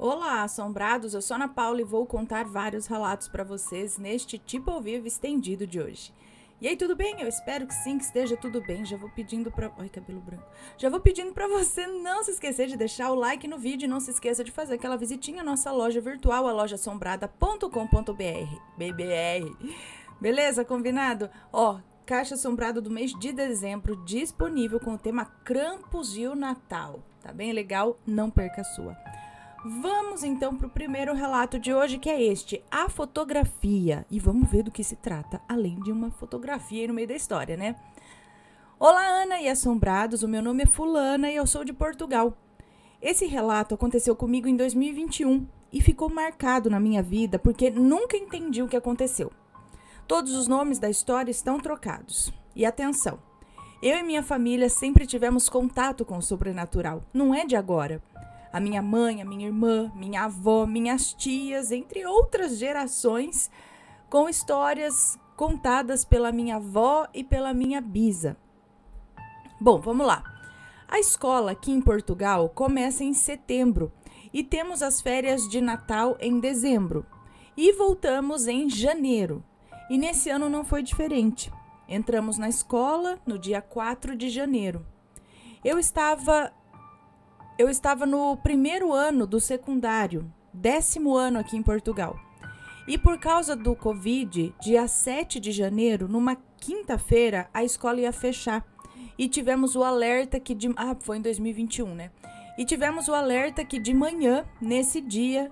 Olá, assombrados! Eu sou Ana Paula e vou contar vários relatos para vocês neste Tipo ao Vivo estendido de hoje. E aí, tudo bem? Eu espero que sim, que esteja tudo bem. Já vou pedindo pra... Ai, cabelo branco. Já vou pedindo pra você não se esquecer de deixar o like no vídeo e não se esqueça de fazer aquela visitinha à nossa loja virtual, a lojaassombrada.com.br. BBR. Beleza? Combinado? Caixa assombrada do mês de dezembro disponível com o tema Krampus e o Natal. Tá bem legal? Não perca a sua. Vamos então para o primeiro relato de hoje, que é este, a fotografia. E vamos ver do que se trata, além de uma fotografia aí no meio da história, né? Olá, Ana e assombrados, o meu nome é Fulana e eu sou de Portugal. Esse relato aconteceu comigo em 2021 e ficou marcado na minha vida porque nunca entendi o que aconteceu. Todos os nomes da história estão trocados. E atenção, eu e minha família sempre tivemos contato com o sobrenatural, não é de agora. A minha mãe, a minha irmã, minha avó, minhas tias, entre outras gerações, com histórias contadas pela minha avó e pela minha bisa. Bom, vamos lá. A escola aqui em Portugal começa em setembro e temos as férias de Natal em dezembro. E voltamos em janeiro. E nesse ano não foi diferente. Entramos na escola no dia 4 de janeiro. Eu estava no primeiro ano do secundário, 10º ano aqui em Portugal. E por causa do Covid, dia 7 de janeiro, numa quinta-feira, a escola ia fechar. E tivemos o alerta que foi em 2021, né? E tivemos o alerta que de manhã, nesse dia,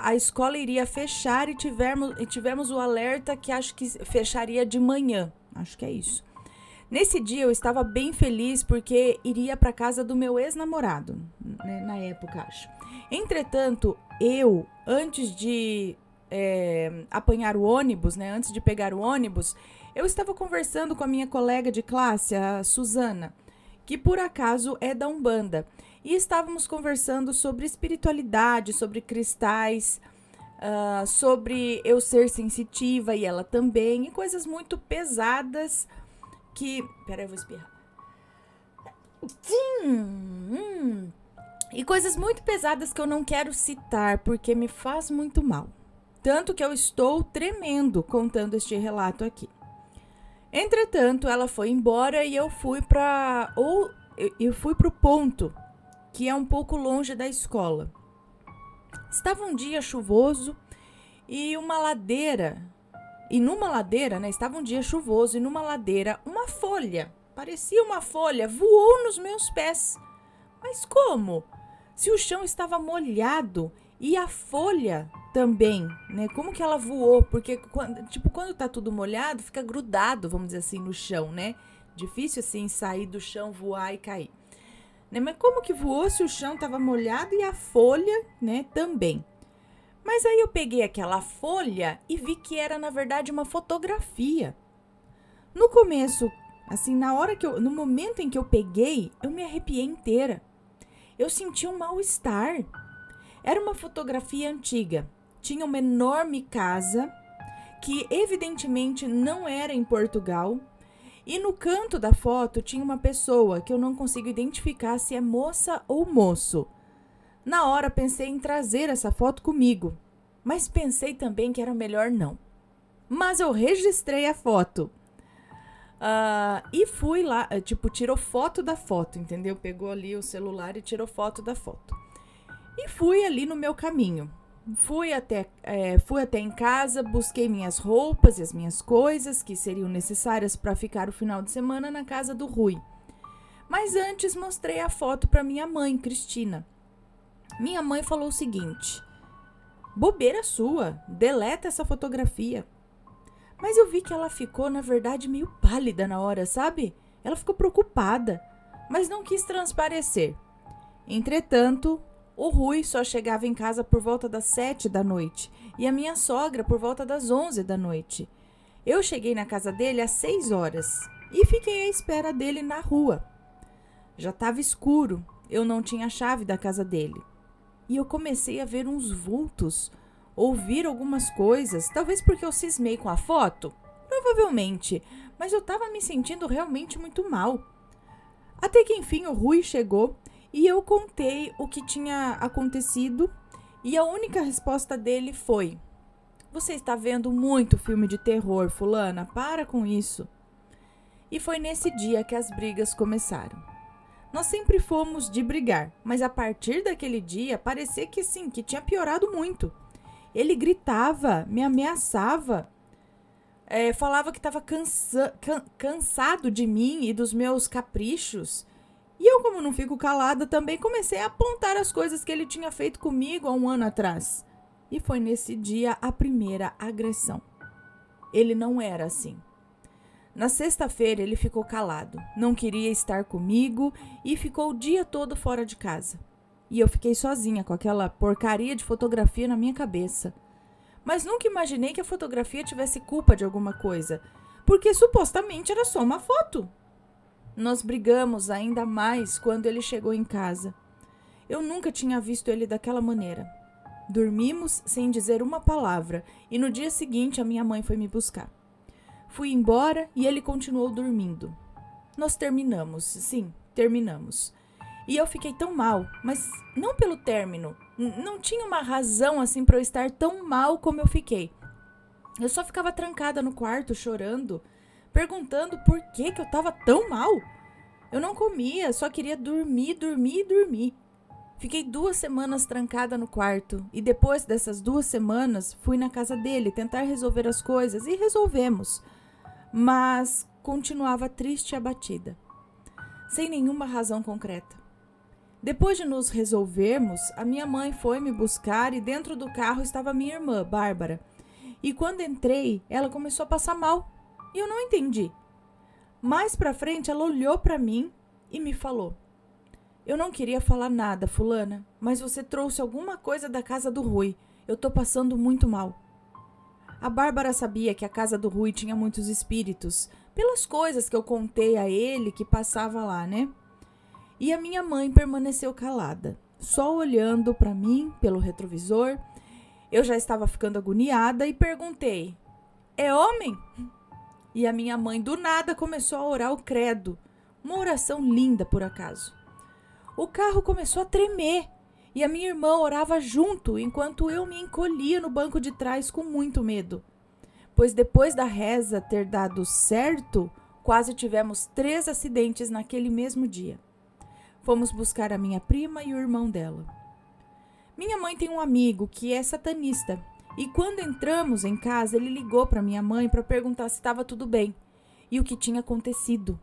a escola iria fechar e tivemos o alerta que acho que fecharia de manhã. Acho que é isso. Nesse dia eu estava bem feliz porque iria para casa do meu ex-namorado, né, na época, acho. Entretanto, antes de apanhar o ônibus, né, antes de pegar o ônibus, eu estava conversando com a minha colega de classe, a Suzana, que por acaso é da Umbanda. E estávamos conversando sobre espiritualidade, sobre cristais, sobre eu ser sensitiva e ela também, e coisas muito pesadas que... Peraí, eu vou espirrar. E coisas muito pesadas que eu não quero citar, porque me faz muito mal. Tanto que eu estou tremendo contando este relato aqui. Entretanto, ela foi embora e eu fui para o ponto, que é um pouco longe da escola. Estava um dia chuvoso e numa ladeira, né? Estava um dia chuvoso e numa ladeira, uma folha, parecia uma folha, voou nos meus pés. Mas como? Se o chão estava molhado e a folha também, né? Como que ela voou? Porque quando tá tudo molhado, fica grudado, vamos dizer assim, no chão, né? Difícil assim sair do chão, voar e cair. Né? Mas como que voou se o chão estava molhado e a folha, né, também? Mas aí eu peguei aquela folha e vi que era, na verdade, uma fotografia. No começo, assim, no momento em que eu peguei, eu me arrepiei inteira. Eu senti um mal-estar. Era uma fotografia antiga. Tinha uma enorme casa, que evidentemente não era em Portugal. E no canto da foto tinha uma pessoa que eu não consigo identificar se é moça ou moço. Na hora pensei em trazer essa foto comigo, mas pensei também que era melhor não. Mas eu registrei a foto. E fui lá, tirou foto da foto, entendeu? Pegou ali o celular e tirou foto da foto. E fui ali no meu caminho. Fui até em casa, busquei minhas roupas e as minhas coisas que seriam necessárias para ficar o final de semana na casa do Rui. Mas antes mostrei a foto para minha mãe, Cristina. Minha mãe falou o seguinte: bobeira sua, deleta essa fotografia. Mas eu vi que ela ficou, na verdade, meio pálida na hora, sabe? Ela ficou preocupada, mas não quis transparecer. Entretanto, o Rui só chegava em casa por volta das 7 da noite e a minha sogra por volta das 11 da noite. Eu cheguei na casa dele às 6 horas e fiquei à espera dele na rua. Já estava escuro, eu não tinha a chave da casa dele. E eu comecei a ver uns vultos, ouvir algumas coisas, talvez porque eu cismei com a foto, provavelmente, mas eu estava me sentindo realmente muito mal. Até que enfim o Rui chegou e eu contei o que tinha acontecido e a única resposta dele foi: "Você está vendo muito filme de terror, fulana, para com isso." E foi nesse dia que as brigas começaram. Nós sempre fomos de brigar, mas a partir daquele dia parecia que sim, que tinha piorado muito. Ele gritava, me ameaçava, falava que estava cansado de mim e dos meus caprichos. E eu, como não fico calada, também comecei a apontar as coisas que ele tinha feito comigo há um ano atrás. E foi nesse dia a primeira agressão. Ele não era assim. Na sexta-feira ele ficou calado, não queria estar comigo e ficou o dia todo fora de casa. E eu fiquei sozinha com aquela porcaria de fotografia na minha cabeça. Mas nunca imaginei que a fotografia tivesse culpa de alguma coisa, porque supostamente era só uma foto. Nós brigamos ainda mais quando ele chegou em casa. Eu nunca tinha visto ele daquela maneira. Dormimos sem dizer uma palavra e no dia seguinte a minha mãe foi me buscar. Fui embora e ele continuou dormindo. Nós terminamos, sim, terminamos. E eu fiquei tão mal, mas não pelo término. Não tinha uma razão assim para eu estar tão mal como eu fiquei. Eu só ficava trancada no quarto, chorando, perguntando por que eu estava tão mal. Eu não comia, só queria dormir. Fiquei 2 semanas trancada no quarto e depois dessas 2 semanas fui na casa dele tentar resolver as coisas e resolvemos. Mas continuava triste e abatida, sem nenhuma razão concreta. Depois de nos resolvermos, a minha mãe foi me buscar e dentro do carro estava minha irmã, Bárbara. E quando entrei, ela começou a passar mal e eu não entendi. Mais pra frente, ela olhou pra mim e me falou: "Eu não queria falar nada, fulana, mas você trouxe alguma coisa da casa do Rui. Eu tô passando muito mal." A Bárbara sabia que a casa do Rui tinha muitos espíritos, pelas coisas que eu contei a ele que passava lá, né? E a minha mãe permaneceu calada, só olhando para mim pelo retrovisor. Eu já estava ficando agoniada e perguntei: "É homem?" E a minha mãe do nada começou a orar o credo, uma oração linda por acaso. O carro começou a tremer. E a minha irmã orava junto, enquanto eu me encolhia no banco de trás com muito medo. Pois depois da reza ter dado certo, quase tivemos 3 acidentes naquele mesmo dia. Fomos buscar a minha prima e o irmão dela. Minha mãe tem um amigo que é satanista, e quando entramos em casa, ele ligou para minha mãe para perguntar se estava tudo bem e o que tinha acontecido.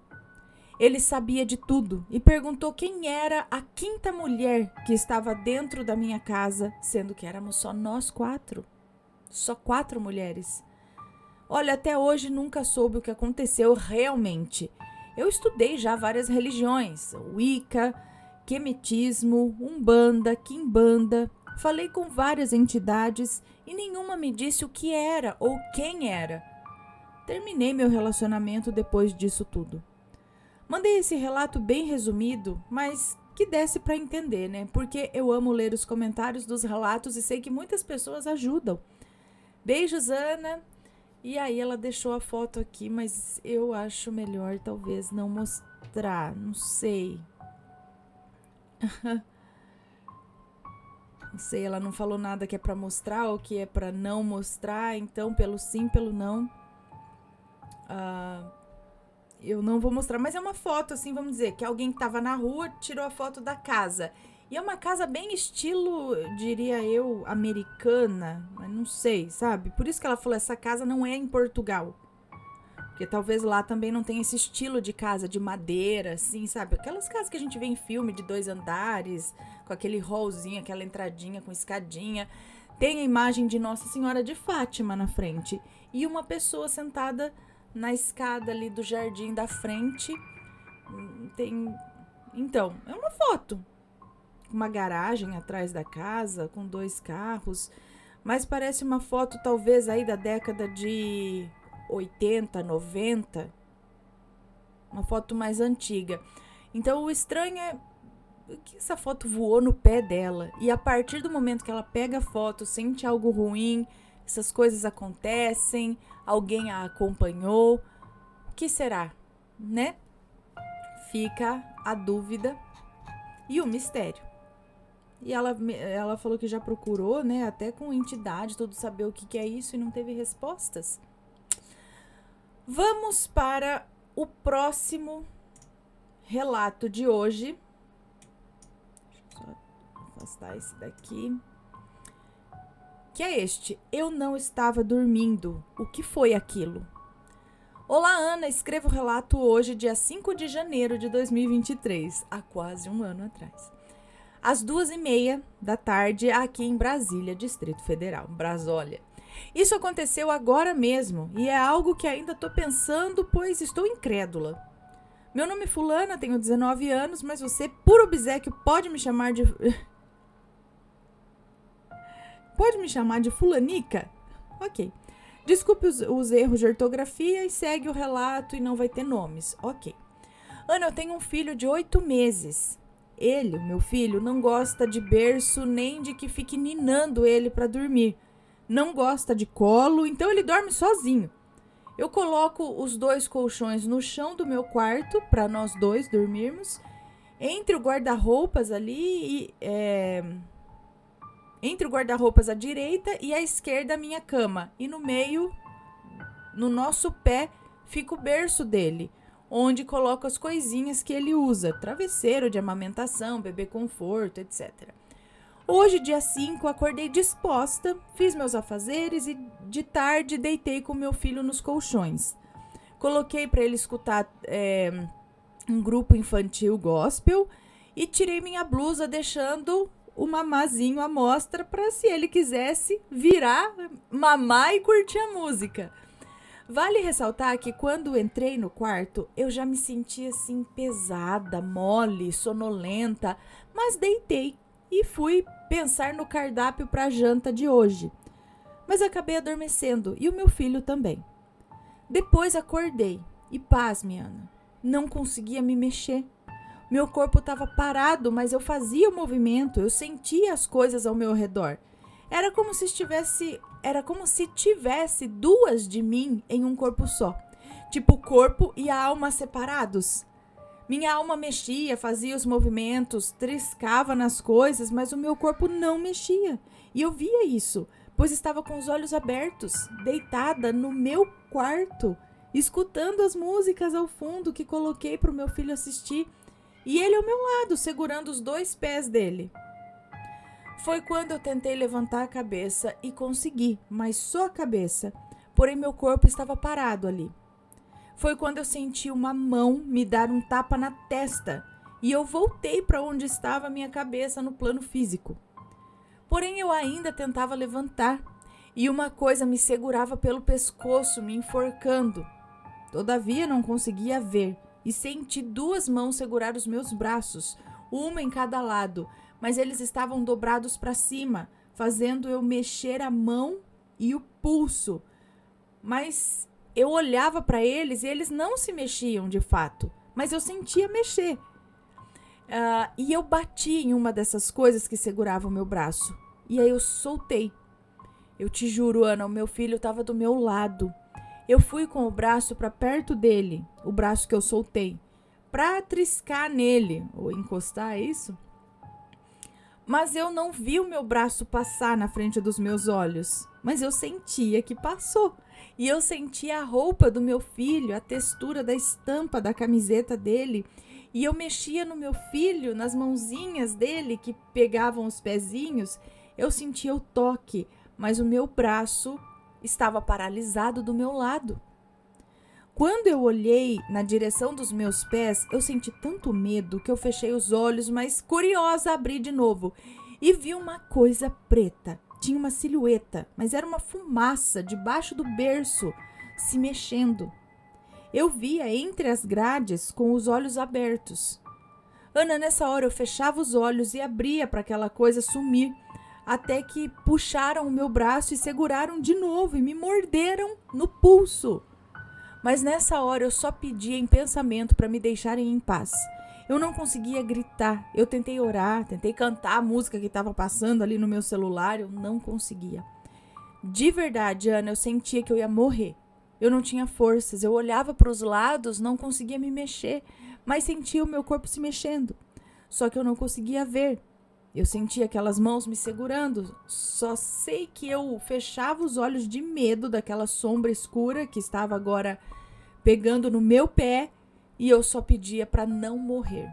Ele sabia de tudo e perguntou quem era a 5ª mulher que estava dentro da minha casa, sendo que éramos só nós 4. Só 4 mulheres. Olha, até hoje nunca soube o que aconteceu realmente. Eu estudei já várias religiões, Wicca, Quemetismo, Umbanda, Quimbanda. Falei com várias entidades e nenhuma me disse o que era ou quem era. Terminei meu relacionamento depois disso tudo. Mandei esse relato bem resumido, mas que desse para entender, né? Porque eu amo ler os comentários dos relatos e sei que muitas pessoas ajudam. Beijos, Ana. E aí ela deixou a foto aqui, mas eu acho melhor talvez não mostrar, não sei. Não sei, ela não falou nada que é para mostrar ou que é para não mostrar, então pelo sim, pelo não. Eu não vou mostrar, mas é uma foto, assim, vamos dizer, que alguém que tava na rua tirou a foto da casa. E é uma casa bem estilo, diria eu, americana, mas não sei, sabe? Por isso que ela falou, essa casa não é em Portugal. Porque talvez lá também não tenha esse estilo de casa de madeira, assim, sabe? Aquelas casas que a gente vê em filme de 2 andares, com aquele hallzinho, aquela entradinha com escadinha. Tem a imagem de Nossa Senhora de Fátima na frente. E uma pessoa sentada na escada ali do jardim da frente. Então, é uma foto. Uma garagem atrás da casa, com 2 carros. Mas parece uma foto talvez aí da década de 80, 90. Uma foto mais antiga. Então, o estranho é que essa foto voou no pé dela. E a partir do momento que ela pega a foto, sente algo ruim, essas coisas acontecem, alguém a acompanhou. O que será, né? Fica a dúvida e o mistério. E ela falou que já procurou, né, até com entidade, tudo saber o que é isso e não teve respostas. Vamos para o próximo relato de hoje. Deixa eu só afastar esse daqui. Que é este. Eu não estava dormindo. O que foi aquilo? Olá, Ana. Escrevo o relato hoje, dia 5 de janeiro de 2023. Há quase um ano atrás. Às 2h30 da tarde, aqui em Brasília, Distrito Federal. Brasólia. Isso aconteceu agora mesmo e é algo que ainda estou pensando, pois estou incrédula. Meu nome é fulana, tenho 19 anos, mas você, por obséquio, pode me chamar de... Pode me chamar de fulanica? Ok. Desculpe os erros de ortografia e segue o relato e não vai ter nomes. Ok. Ana, eu tenho um filho de 8 meses. Ele, o meu filho, não gosta de berço nem de que fique ninando ele para dormir. Não gosta de colo, então ele dorme sozinho. Eu coloco os 2 colchões no chão do meu quarto para nós 2 dormirmos. Entre o guarda-roupas ali, entre o guarda-roupas à direita e à esquerda a minha cama. E no meio, no nosso pé, fica o berço dele, onde coloco as coisinhas que ele usa. Travesseiro de amamentação, bebê conforto, etc. Hoje, dia 5, acordei disposta, fiz meus afazeres e de tarde deitei com meu filho nos colchões. Coloquei para ele escutar um grupo infantil gospel e tirei minha blusa deixando o mamazinho à mostra para, se ele quisesse, virar, mamar e curtir a música. Vale ressaltar que quando entrei no quarto, eu já me sentia assim pesada, mole, sonolenta, mas deitei e fui pensar no cardápio para a janta de hoje. Mas acabei adormecendo e o meu filho também. Depois acordei e, pasme, Ana, não conseguia me mexer. Meu corpo estava parado, mas eu fazia o movimento, eu sentia as coisas ao meu redor. Era como se tivesse 2 de mim em um corpo só. Tipo o corpo e a alma separados. Minha alma mexia, fazia os movimentos, triscava nas coisas, mas o meu corpo não mexia. E eu via isso, pois estava com os olhos abertos, deitada no meu quarto, escutando as músicas ao fundo que coloquei para o meu filho assistir. E ele ao meu lado, segurando os 2 pés dele. Foi quando eu tentei levantar a cabeça e consegui, mas só a cabeça. Porém, meu corpo estava parado ali. Foi quando eu senti uma mão me dar um tapa na testa e eu voltei para onde estava a minha cabeça no plano físico. Porém, eu ainda tentava levantar e uma coisa me segurava pelo pescoço, me enforcando. Todavia, não conseguia ver e senti 2 mãos segurar os meus braços, uma em cada lado, mas eles estavam dobrados para cima, fazendo eu mexer a mão e o pulso. Mas eu olhava para eles e eles não se mexiam de fato, mas eu sentia mexer. E eu bati em uma dessas coisas que segurava o meu braço. E aí eu soltei. Eu te juro, Ana, o meu filho estava do meu lado. Eu fui com o braço para perto dele, o braço que eu soltei, para triscar nele, ou encostar, é isso? Mas eu não vi o meu braço passar na frente dos meus olhos, mas eu sentia que passou. E eu sentia a roupa do meu filho, a textura da estampa da camiseta dele. E eu mexia no meu filho, nas mãozinhas dele que pegavam os pezinhos. Eu sentia o toque, mas o meu braço estava paralisado do meu lado. Quando eu olhei na direção dos meus pés, eu senti tanto medo que eu fechei os olhos, mas curiosa abri de novo e vi uma coisa preta. Tinha uma silhueta, mas era uma fumaça debaixo do berço, se mexendo. Eu via entre as grades com os olhos abertos. Ana, nessa hora eu fechava os olhos e abria para aquela coisa sumir, até que puxaram o meu braço e seguraram de novo e me morderam no pulso. Mas nessa hora eu só pedia em pensamento para me deixarem em paz. Eu não conseguia gritar, eu tentei orar, tentei cantar a música que estava passando ali no meu celular, eu não conseguia. De verdade, Ana, eu sentia que eu ia morrer. Eu não tinha forças, eu olhava para os lados, não conseguia me mexer, mas sentia o meu corpo se mexendo. Só que eu não conseguia ver. Eu sentia aquelas mãos me segurando. Só sei que eu fechava os olhos de medo daquela sombra escura que estava agora pegando no meu pé e eu só pedia para não morrer.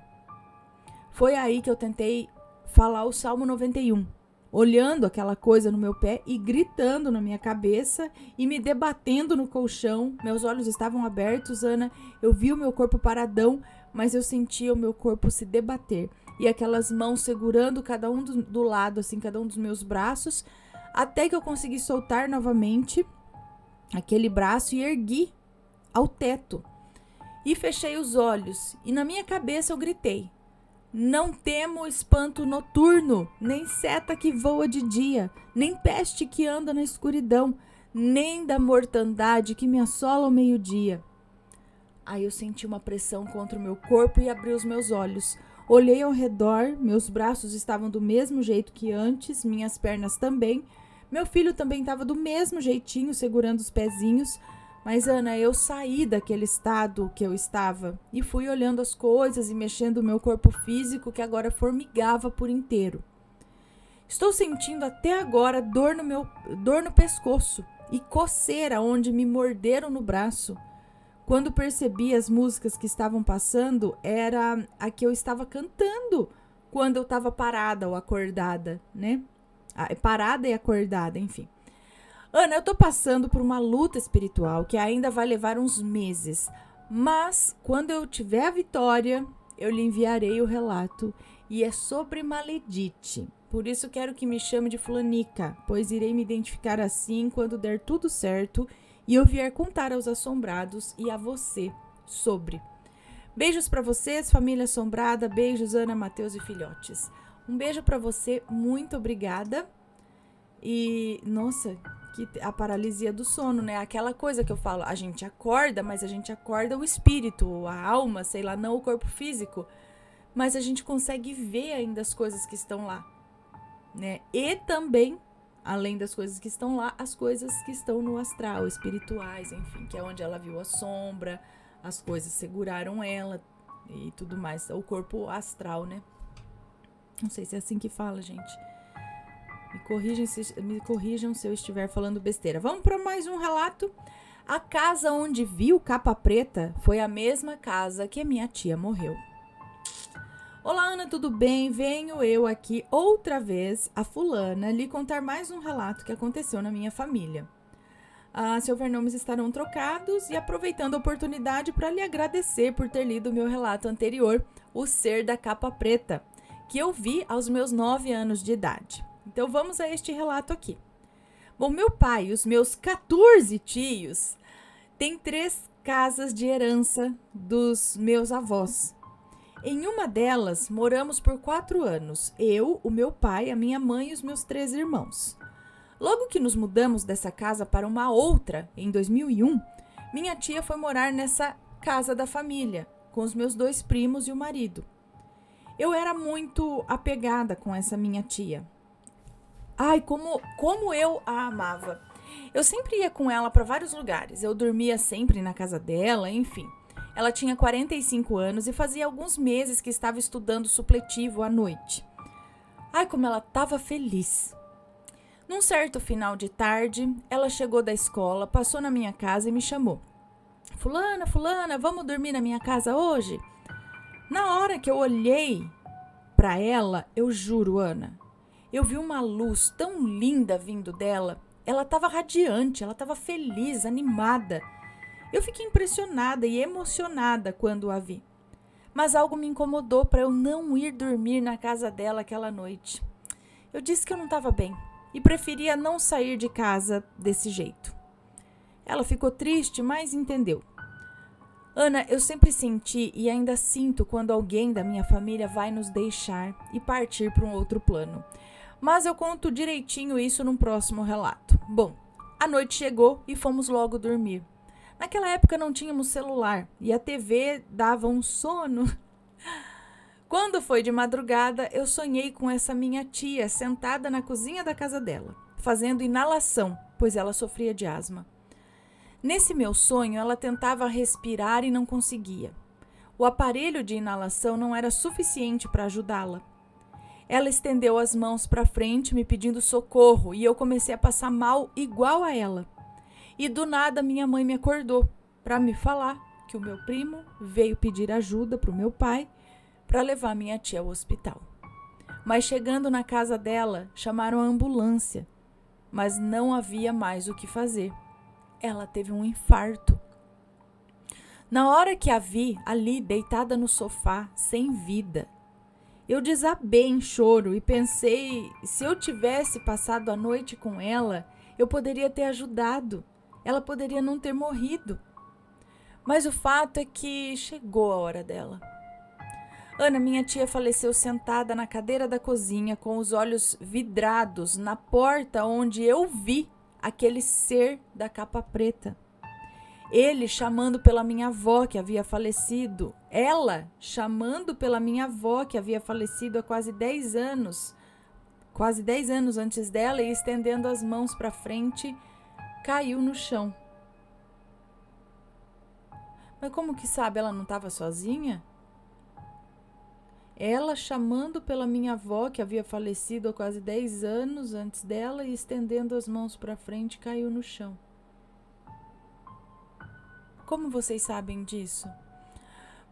Foi aí que eu tentei falar o Salmo 91, olhando aquela coisa no meu pé e gritando na minha cabeça e me debatendo no colchão. Meus olhos estavam abertos, Ana. Eu vi o meu corpo paradão, mas eu sentia o meu corpo se debater. E aquelas mãos segurando cada um do lado, assim, cada um dos meus braços, até que eu consegui soltar novamente aquele braço e ergui ao teto. E fechei os olhos. E na minha cabeça eu gritei: não temo espanto noturno, nem seta que voa de dia, nem peste que anda na escuridão, nem da mortandade que me assola ao meio-dia. Aí eu senti uma pressão contra o meu corpo e abri os meus olhos. Olhei ao redor, meus braços estavam do mesmo jeito que antes, minhas pernas também. Meu filho também estava do mesmo jeitinho, segurando os pezinhos. Mas, Ana, eu saí daquele estado que eu estava e fui olhando as coisas e mexendo o meu corpo físico que agora formigava por inteiro. Estou sentindo até agora dor no pescoço e coceira onde me morderam no braço. Quando percebi as músicas que estavam passando, era a que eu estava cantando quando eu estava parada ou acordada, né? Parada e acordada, enfim. Ana, eu tô passando por uma luta espiritual que ainda vai levar uns meses, mas quando eu tiver a vitória, eu lhe enviarei o relato e é sobre Maledite. Por isso quero que me chame de Fulanica, pois irei me identificar assim quando der tudo certo e eu vier contar aos assombrados e a você sobre. Beijos para vocês, família assombrada. Beijos, Ana, Mateus e filhotes. Um beijo para você, muito obrigada. E, nossa, que a paralisia do sono, né? Aquela coisa que eu falo, a gente acorda, mas a gente acorda o espírito, a alma, sei lá, não o corpo físico. Mas a gente consegue ver ainda as coisas que estão lá, né? E também, além das coisas que estão lá, as coisas que estão no astral, espirituais, enfim, que é onde ela viu a sombra, as coisas seguraram ela e tudo mais. O corpo astral, né? Não sei se é assim que fala, gente. Me corrijam se eu estiver falando besteira. Vamos para mais um relato. A casa onde vi o capa preta foi a mesma casa que a minha tia morreu. Olá, Ana, tudo bem? Venho eu aqui outra vez, a fulana, lhe contar mais um relato que aconteceu na minha família. Se houver nomes estarão trocados e aproveitando a oportunidade para lhe agradecer por ter lido o meu relato anterior, O Ser da Capa Preta, que eu vi aos meus 9 anos de idade. Então vamos a este relato aqui. Bom, meu pai e os meus 14 tios têm 3 casas de herança dos meus avós. Em uma delas, moramos por 4 anos. Eu, o meu pai, a minha mãe e os meus 3 irmãos. Logo que nos mudamos dessa casa para uma outra, em 2001, minha tia foi morar nessa casa da família, com os meus 2 primos e o marido. Eu era muito apegada com essa minha tia. Ai, como eu a amava. Eu sempre ia com ela para vários lugares. Eu dormia sempre na casa dela, enfim. Ela tinha 45 anos e fazia alguns meses que estava estudando supletivo à noite. Ai, como ela estava feliz. Num certo final de tarde, ela chegou da escola, passou na minha casa e me chamou. Fulana, vamos dormir na minha casa hoje? Na hora que eu olhei para ela, eu juro, Ana, eu vi uma luz tão linda vindo dela. Ela estava radiante, ela estava feliz, animada. Eu fiquei impressionada e emocionada quando a vi. Mas algo me incomodou para eu não ir dormir na casa dela aquela noite. Eu disse que eu não estava bem e preferia não sair de casa desse jeito. Ela ficou triste, mas entendeu. Ana, eu sempre senti e ainda sinto quando alguém da minha família vai nos deixar e partir para um outro plano. Mas eu conto direitinho isso num próximo relato. Bom, a noite chegou e fomos logo dormir. Naquela época não tínhamos celular e a TV dava um sono. Quando foi de madrugada, eu sonhei com essa minha tia sentada na cozinha da casa dela, fazendo inalação, pois ela sofria de asma. Nesse meu sonho, ela tentava respirar e não conseguia. O aparelho de inalação não era suficiente para ajudá-la. Ela estendeu as mãos para frente, me pedindo socorro, e eu comecei a passar mal igual a ela. E do nada minha mãe me acordou para me falar que o meu primo veio pedir ajuda para o meu pai para levar minha tia ao hospital. Mas chegando na casa dela, chamaram a ambulância, mas não havia mais o que fazer. Ela teve um infarto. Na hora que a vi ali deitada no sofá, sem vida, eu desabei em choro e pensei, se eu tivesse passado a noite com ela, eu poderia ter ajudado. Ela poderia não ter morrido. Mas o fato é que chegou a hora dela. Ana, minha tia, faleceu sentada na cadeira da cozinha, com os olhos vidrados na porta onde eu vi aquele ser da capa preta. Ele chamando pela minha avó que havia falecido. Ela chamando pela minha avó que havia falecido há quase 10 anos. Quase 10 anos antes dela, e estendendo as mãos para frente, caiu no chão. Mas como que sabe? Ela não estava sozinha? Ela chamando pela minha avó que havia falecido há quase 10 anos antes dela, e estendendo as mãos para frente, caiu no chão. Como vocês sabem disso?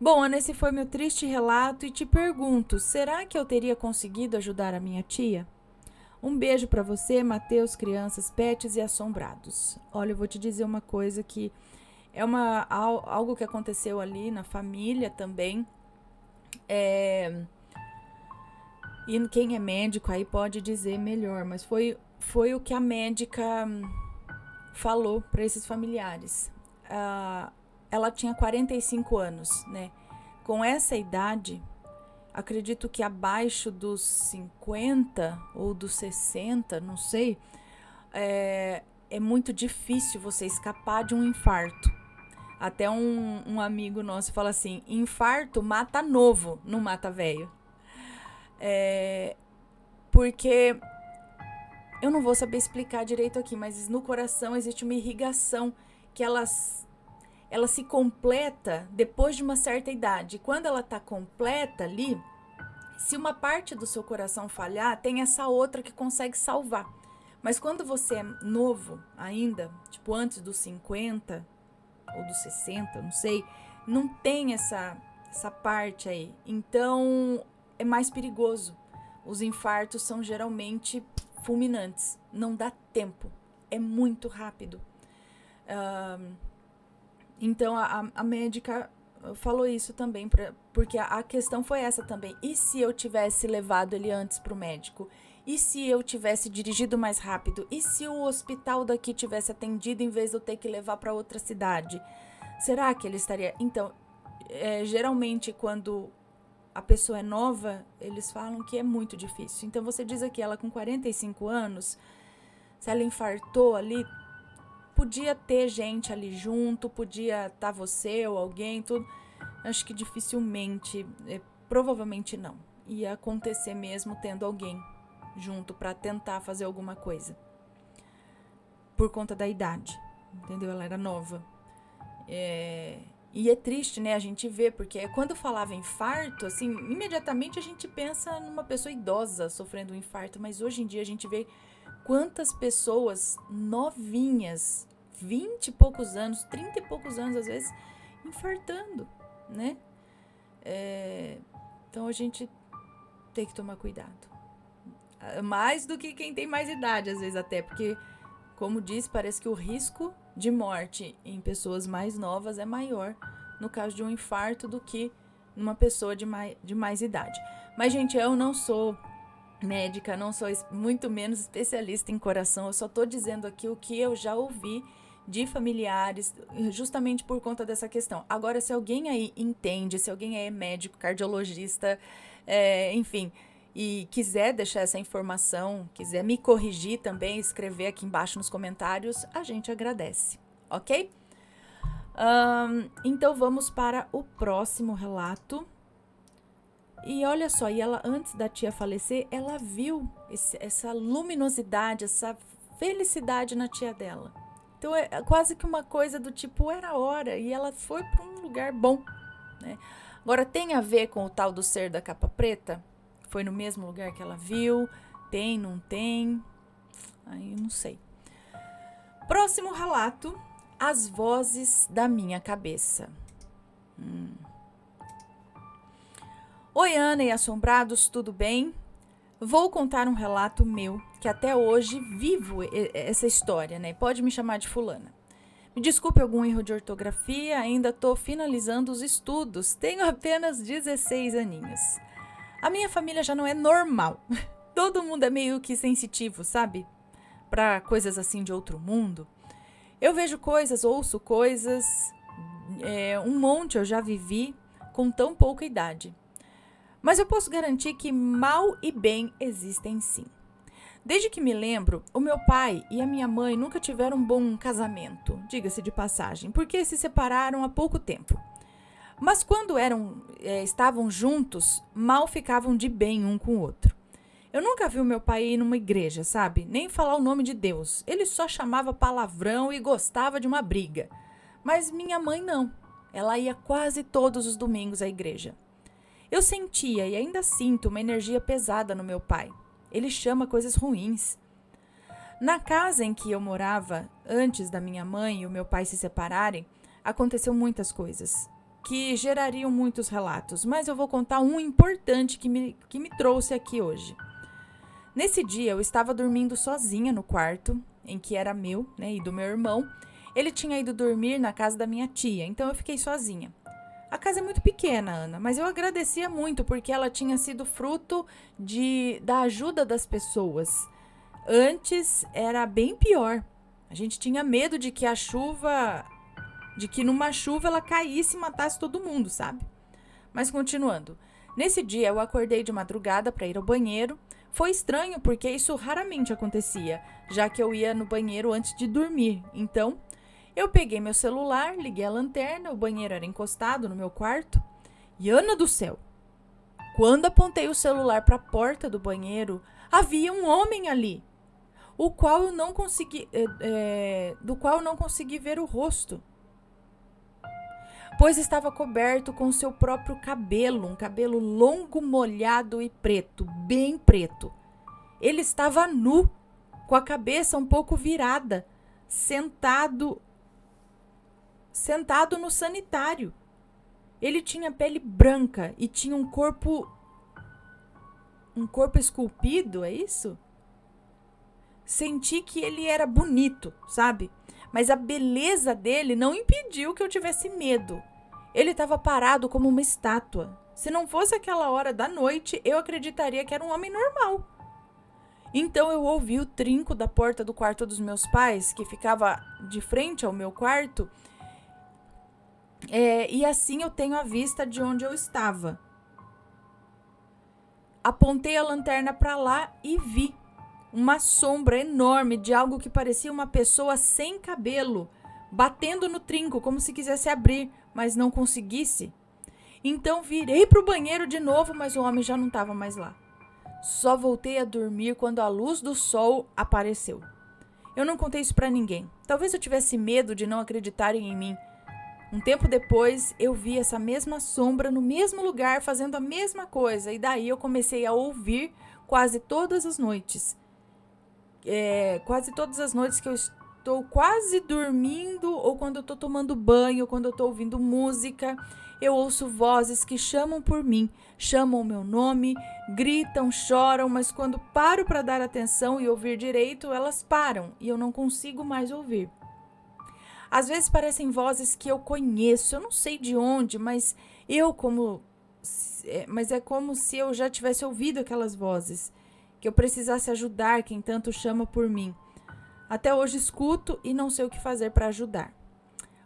Bom, Ana, esse foi meu triste relato e te pergunto, será que eu teria conseguido ajudar a minha tia? Um beijo para você, Matheus, crianças, pets e assombrados. Olha, eu vou te dizer uma coisa que é algo que aconteceu ali na família também. E quem é médico aí pode dizer melhor, mas foi o que a médica falou para esses familiares. Ela tinha 45 anos, né? Com essa idade, acredito que abaixo dos 50 ou dos 60, não sei, é muito difícil você escapar de um infarto. Até um amigo nosso fala assim, infarto mata novo, não mata velho. Porque eu não vou saber explicar direito aqui, mas no coração existe uma irrigação que ela se completa depois de uma certa idade. Quando ela está completa ali, se uma parte do seu coração falhar, tem essa outra que consegue salvar. Mas quando você é novo ainda, tipo antes dos 50 ou dos 60, não sei, não tem essa parte aí. Então, é mais perigoso. Os infartos são geralmente fulminantes. Não dá tempo. É muito rápido. Então, a médica falou isso também, porque a questão foi essa também. E se eu tivesse levado ele antes para o médico? E se eu tivesse dirigido mais rápido? E se o hospital daqui tivesse atendido em vez de eu ter que levar para outra cidade? Será que ele estaria... Então, geralmente quando a pessoa é nova, eles falam que é muito difícil. Então, você diz aqui, ela com 45 anos, se ela infartou ali, podia ter gente ali junto, podia estar você ou alguém, tudo. Acho que dificilmente, provavelmente não. Ia acontecer mesmo tendo alguém junto para tentar fazer alguma coisa. Por conta da idade, entendeu? Ela era nova. E é triste, né, a gente vê, porque quando falava infarto, assim, imediatamente a gente pensa numa pessoa idosa sofrendo um infarto, mas hoje em dia a gente vê quantas pessoas novinhas, 20 e poucos anos, 30 e poucos anos às vezes, infartando, né? Então a gente tem que tomar cuidado. Mais do que quem tem mais idade, às vezes até, porque, como diz, parece que o risco de morte em pessoas mais novas é maior no caso de um infarto do que numa pessoa de mais idade. Mas, gente, eu não sou médica, não sou muito menos especialista em coração, eu só tô dizendo aqui o que eu já ouvi de familiares, justamente por conta dessa questão. Agora, se alguém aí entende, se alguém é médico, cardiologista, enfim, e quiser deixar essa informação, quiser me corrigir também, escrever aqui embaixo nos comentários, a gente agradece, ok? Então vamos para o próximo relato. E olha só, e ela, antes da tia falecer, ela viu essa luminosidade, essa felicidade na tia dela. Então é quase que uma coisa do tipo, era hora, e ela foi para um lugar bom, né? Agora, tem a ver com o tal do ser da capa preta? Foi no mesmo lugar que ela viu? Tem, não tem? Aí eu não sei. Próximo relato, as vozes da minha cabeça. Oi, Ana e assombrados, tudo bem? Vou contar um relato meu, que até hoje vivo essa história, né? Pode me chamar de fulana. Me desculpe algum erro de ortografia, ainda estou finalizando os estudos, tenho apenas 16 aninhos. A minha família já não é normal. Todo mundo é meio que sensitivo, sabe? Para coisas assim de outro mundo. Eu vejo coisas, ouço coisas, um monte eu já vivi com tão pouca idade. Mas eu posso garantir que mal e bem existem sim. Desde que me lembro, o meu pai e a minha mãe nunca tiveram um bom casamento, diga-se de passagem, porque se separaram há pouco tempo. Mas quando estavam juntos, mal ficavam de bem um com o outro. Eu nunca vi o meu pai ir numa igreja, sabe? Nem falar o nome de Deus. Ele só chamava palavrão e gostava de uma briga. Mas minha mãe não. Ela ia quase todos os domingos à igreja. Eu sentia e ainda sinto uma energia pesada no meu pai. Ele chama coisas ruins. Na casa em que eu morava, antes da minha mãe e o meu pai se separarem, aconteceu muitas coisas que gerariam muitos relatos, mas eu vou contar um importante que me trouxe aqui hoje. Nesse dia, eu estava dormindo sozinha no quarto, em que era meu, né, e do meu irmão. Ele tinha ido dormir na casa da minha tia, então eu fiquei sozinha. A casa é muito pequena, Ana, mas eu agradecia muito porque ela tinha sido fruto da ajuda das pessoas. Antes era bem pior. A gente tinha medo de que numa chuva ela caísse e matasse todo mundo, sabe? Mas continuando. Nesse dia eu acordei de madrugada para ir ao banheiro. Foi estranho porque isso raramente acontecia, já que eu ia no banheiro antes de dormir. Então, eu peguei meu celular, liguei a lanterna, o banheiro era encostado no meu quarto. E, Ana do céu, quando apontei o celular para a porta do banheiro, havia um homem ali, do qual eu não consegui ver o rosto, pois estava coberto com seu próprio cabelo, um cabelo longo, molhado e preto, bem preto. Ele estava nu, com a cabeça um pouco virada, sentado no sanitário. Ele tinha pele branca e tinha um corpo esculpido, é isso? Senti que ele era bonito, sabe? Mas a beleza dele não impediu que eu tivesse medo. Ele estava parado como uma estátua. Se não fosse aquela hora da noite, eu acreditaria que era um homem normal. Então eu ouvi o trinco da porta do quarto dos meus pais, que ficava de frente ao meu quarto, e assim eu tenho a vista de onde eu estava. Apontei a lanterna para lá e vi uma sombra enorme de algo que parecia uma pessoa sem cabelo, batendo no trinco como se quisesse abrir, mas não conseguisse. Então virei para o banheiro de novo, mas o homem já não estava mais lá. Só voltei a dormir quando a luz do sol apareceu. Eu não contei isso para ninguém. Talvez eu tivesse medo de não acreditarem em mim. Um tempo depois, eu vi essa mesma sombra no mesmo lugar fazendo a mesma coisa. E daí eu comecei a ouvir quase todas as noites. Quase todas as noites que eu estou quase dormindo, ou quando eu estou tomando banho, ou quando eu estou ouvindo música, eu ouço vozes que chamam por mim, chamam o meu nome, gritam, choram, mas quando paro para dar atenção e ouvir direito, elas param e eu não consigo mais ouvir. Às vezes parecem vozes que eu conheço, eu não sei de onde, mas é como se eu já tivesse ouvido aquelas vozes, que eu precisasse ajudar quem tanto chama por mim. Até hoje escuto e não sei o que fazer para ajudar.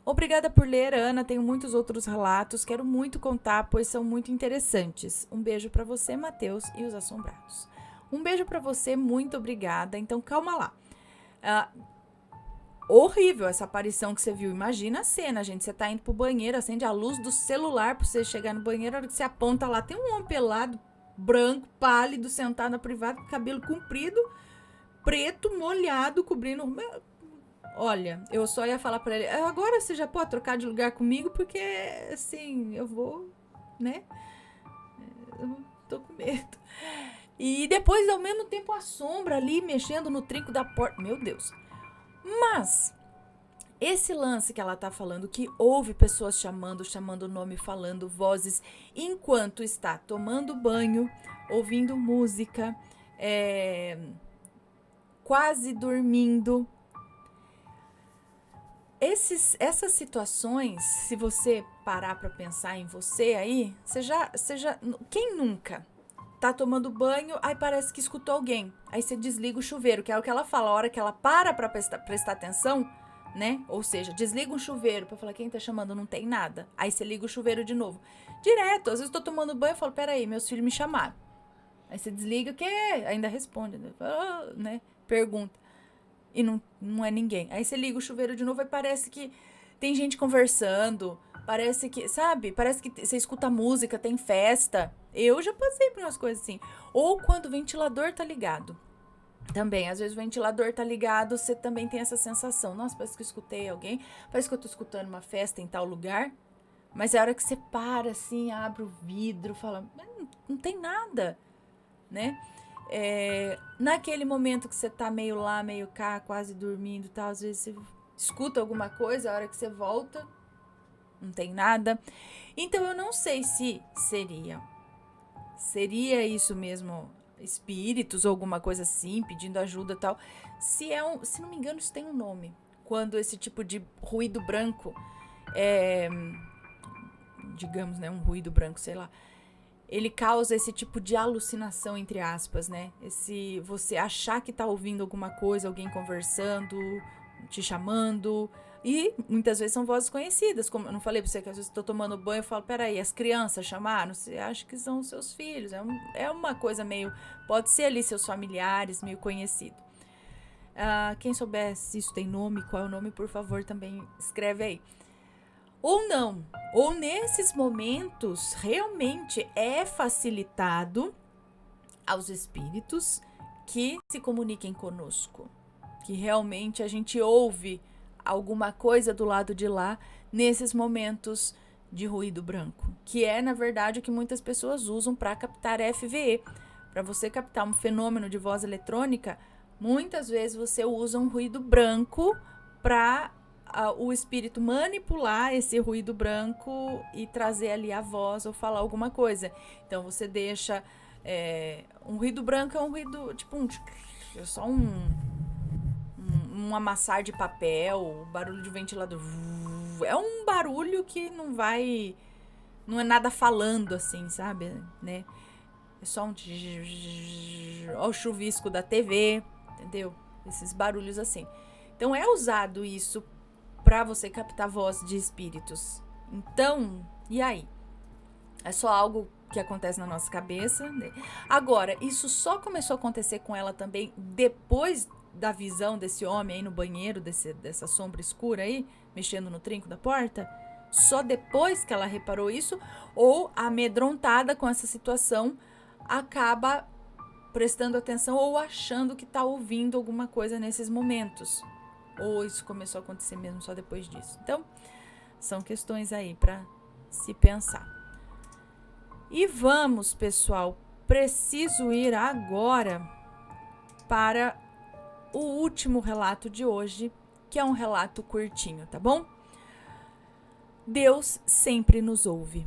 Obrigada por ler, Ana. Tenho muitos outros relatos. Quero muito contar, pois são muito interessantes. Um beijo para você, Matheus e os assombrados. Um beijo para você, muito obrigada. Então, calma lá. Horrível essa aparição que você viu. Imagina a cena, gente. Você tá indo pro banheiro, acende a luz do celular pra você chegar no banheiro. A hora que você aponta lá, tem um homem pelado, branco, pálido, sentado na privada, com cabelo comprido, preto, molhado, cobrindo... Olha, eu só ia falar pra ele, agora você já pode trocar de lugar comigo, porque, assim, eu vou né? Eu tô com medo. E depois, ao mesmo tempo, a sombra ali mexendo no trinco da porta. Meu Deus. Mas esse lance que ela tá falando, que houve pessoas chamando o nome, falando vozes, enquanto está tomando banho, ouvindo música, quase dormindo. Essas situações, se você parar pra pensar em você aí, você já, quem nunca tá tomando banho, aí parece que escutou alguém, aí você desliga o chuveiro, que é o que ela fala, a hora que ela para pra prestar atenção, né? Ou seja, desliga um chuveiro pra falar, quem tá chamando? Não tem nada. Aí você liga o chuveiro de novo. Direto, às vezes eu tô tomando banho e falo, peraí, meus filhos me chamaram. Aí você desliga, o quê? Ainda responde, né? Pergunta. E não é ninguém. Aí você liga o chuveiro de novo e parece que tem gente conversando. Parece que, sabe? Parece que você escuta música, tem festa. Eu já passei por umas coisas assim. Ou quando o ventilador tá ligado. Também, às vezes o ventilador tá ligado, você também tem essa sensação. Nossa, parece que eu escutei alguém. Parece que eu tô escutando uma festa em tal lugar. Mas é a hora que você para, assim, abre o vidro, fala, não tem nada, né? Naquele momento que você tá meio lá, meio cá, quase dormindo e tal, às vezes você escuta alguma coisa, a hora que você volta, não tem nada. Então eu não sei se seria isso mesmo, espíritos ou alguma coisa assim, pedindo ajuda e tal. Se não me engano, isso tem um nome. Quando esse tipo de ruído branco, digamos, né, um ruído branco, sei lá, ele causa esse tipo de alucinação, entre aspas, né? Esse você achar que tá ouvindo alguma coisa, alguém conversando, te chamando. E muitas vezes são vozes conhecidas, como eu não falei pra você que às vezes tô tomando banho e falo, peraí, as crianças chamaram? Você acha que são seus filhos? É uma coisa meio, pode ser ali seus familiares, meio conhecido. Quem souber se isso tem nome, qual é o nome, por favor, também escreve aí. Ou não, ou nesses momentos realmente é facilitado aos espíritos que se comuniquem conosco, que realmente a gente ouve alguma coisa do lado de lá nesses momentos de ruído branco, que é na verdade o que muitas pessoas usam para captar FVE. Para você captar um fenômeno de voz eletrônica, muitas vezes você usa um ruído branco para o espírito manipular esse ruído branco e trazer ali a voz ou falar alguma coisa. Então você deixa um ruído branco, é um ruído tipo só um amassar de papel, barulho de ventilador. É um barulho que não é nada falando assim, sabe, né? É só ó, o chuvisco da TV, entendeu? Esses barulhos assim. Então é usado isso para você captar voz de espíritos. Então, e aí? É só algo que acontece na nossa cabeça, né? Agora, isso só começou a acontecer com ela também depois da visão desse homem aí no banheiro, dessa sombra escura aí, mexendo no trinco da porta? Só depois que ela reparou isso? Ou amedrontada com essa situação, acaba prestando atenção ou achando que tá ouvindo alguma coisa nesses momentos? Ou isso começou a acontecer mesmo só depois disso? Então, são questões aí para se pensar. E vamos, pessoal, preciso ir agora para o último relato de hoje, que é um relato curtinho, tá bom? Deus sempre nos ouve.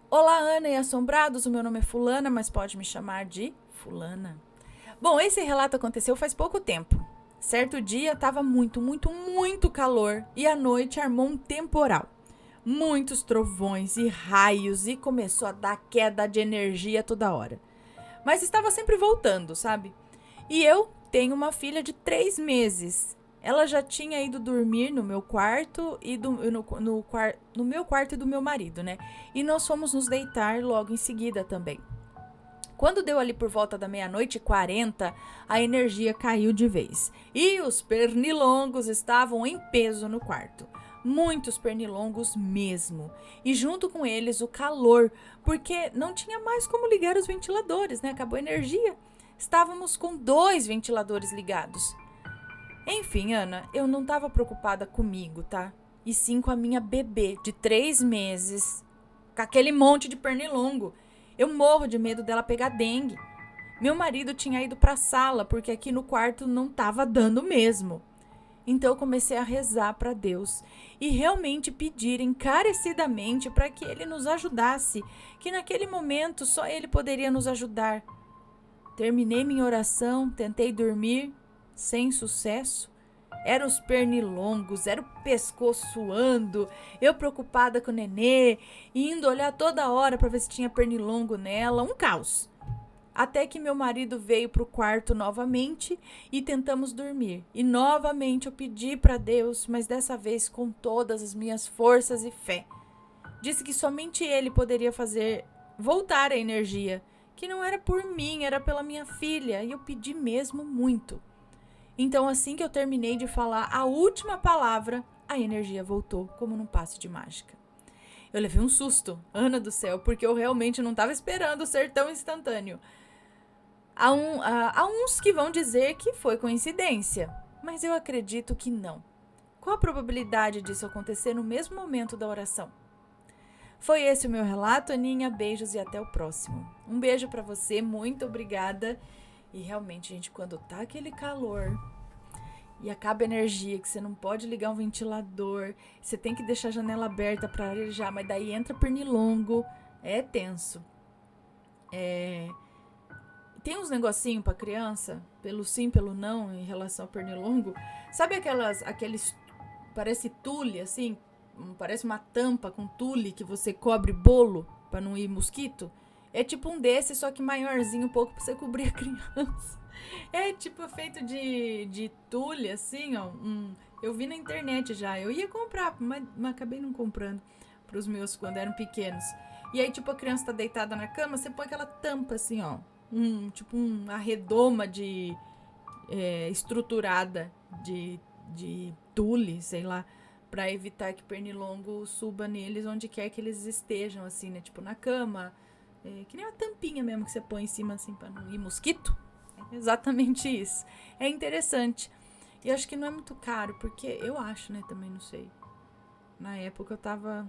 Olá, Ana e assombrados, o meu nome é Fulana, mas pode me chamar de Fulana. Bom, esse relato aconteceu faz pouco tempo. Certo dia estava muito, muito, muito calor e à noite armou um temporal. Muitos trovões e raios e começou a dar queda de energia toda hora. Mas estava sempre voltando, sabe? E eu tenho uma filha de 3 meses. Ela já tinha ido dormir no meu quarto e no meu quarto e do meu marido, né? E nós fomos nos deitar logo em seguida também. Quando deu ali por volta da 00:40, a energia caiu de vez. E os pernilongos estavam em peso no quarto. Muitos pernilongos mesmo. E junto com eles o calor, porque não tinha mais como ligar os ventiladores, né? Acabou a energia. Estávamos com 2 ventiladores ligados. Enfim, Ana, eu não estava preocupada comigo, tá? E sim com a minha bebê de 3 meses com aquele monte de pernilongo. Eu morro de medo dela pegar dengue. Meu marido tinha ido para a sala porque aqui no quarto não estava dando mesmo. Então eu comecei a rezar para Deus e realmente pedir encarecidamente para que Ele nos ajudasse, que naquele momento só Ele poderia nos ajudar. Terminei minha oração, tentei dormir, sem sucesso. Eram os pernilongos, era o pescoço suando, eu preocupada com o nenê, indo olhar toda hora para ver se tinha pernilongo nela, um caos. Até que meu marido veio para o quarto novamente e tentamos dormir. E novamente eu pedi para Deus, mas dessa vez com todas as minhas forças e fé. Disse que somente Ele poderia fazer voltar a energia, que não era por mim, era pela minha filha, e eu pedi mesmo muito. Então, assim que eu terminei de falar a última palavra, a energia voltou, como num passe de mágica. Eu levei um susto, Ana do céu, porque eu realmente não estava esperando ser tão instantâneo. Há uns que vão dizer que foi coincidência, mas eu acredito que não. Qual a probabilidade disso acontecer no mesmo momento da oração? Foi esse o meu relato, Aninha. Beijos e até o próximo. Um beijo pra você, muito obrigada. E realmente, gente, quando tá aquele calor e acaba a energia, que você não pode ligar um ventilador, você tem que deixar a janela aberta pra arejar, mas daí entra pernilongo, é tenso. Tem uns negocinhos pra criança, pelo sim, pelo não, em relação ao pernilongo. Sabe aqueles, parece tule, assim, parece uma tampa com tule que você cobre bolo pra não ir mosquito? É tipo um desses, só que maiorzinho um pouco pra você cobrir a criança. É tipo feito de tule, assim, ó. Eu vi na internet já. Eu ia comprar, mas acabei não comprando pros meus quando eram pequenos. E aí, tipo, a criança tá deitada na cama, você põe aquela tampa, assim, ó. Tipo uma redoma estruturada de tule, sei lá, pra evitar que pernilongo suba neles onde quer que eles estejam, assim, né? Tipo na cama, que nem uma tampinha mesmo que você põe em cima, assim, pra não ir mosquito. É exatamente isso. É interessante. E eu acho que não é muito caro, porque eu acho, né? Também não sei. Na época eu tava...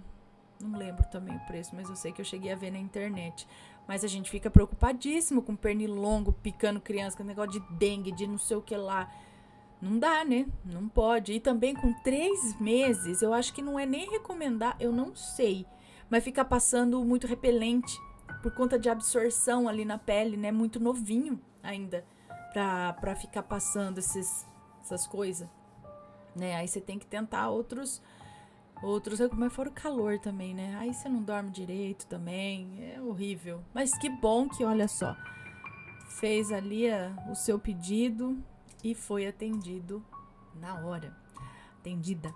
Não lembro também o preço, mas eu sei que eu cheguei a ver na internet. Mas a gente fica preocupadíssimo com pernilongo picando criança, com negócio de dengue, de não sei o que lá. Não dá, né? Não pode. E também com 3 meses, eu acho que não é nem recomendar, eu não sei. Mas fica passando muito repelente por conta de absorção ali na pele, né? Muito novinho ainda pra ficar passando essas coisas, né? Aí você tem que tentar outros, mas fora o calor também, né? Aí você não dorme direito também, é horrível. Mas que bom que, olha só, fez ali o seu pedido e foi atendido na hora. Atendida.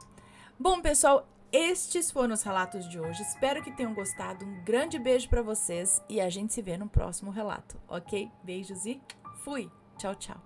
Bom, pessoal, estes foram os relatos de hoje. Espero que tenham gostado. Um grande beijo pra vocês e a gente se vê no próximo relato, ok? Beijos e fui! Tchau, tchau!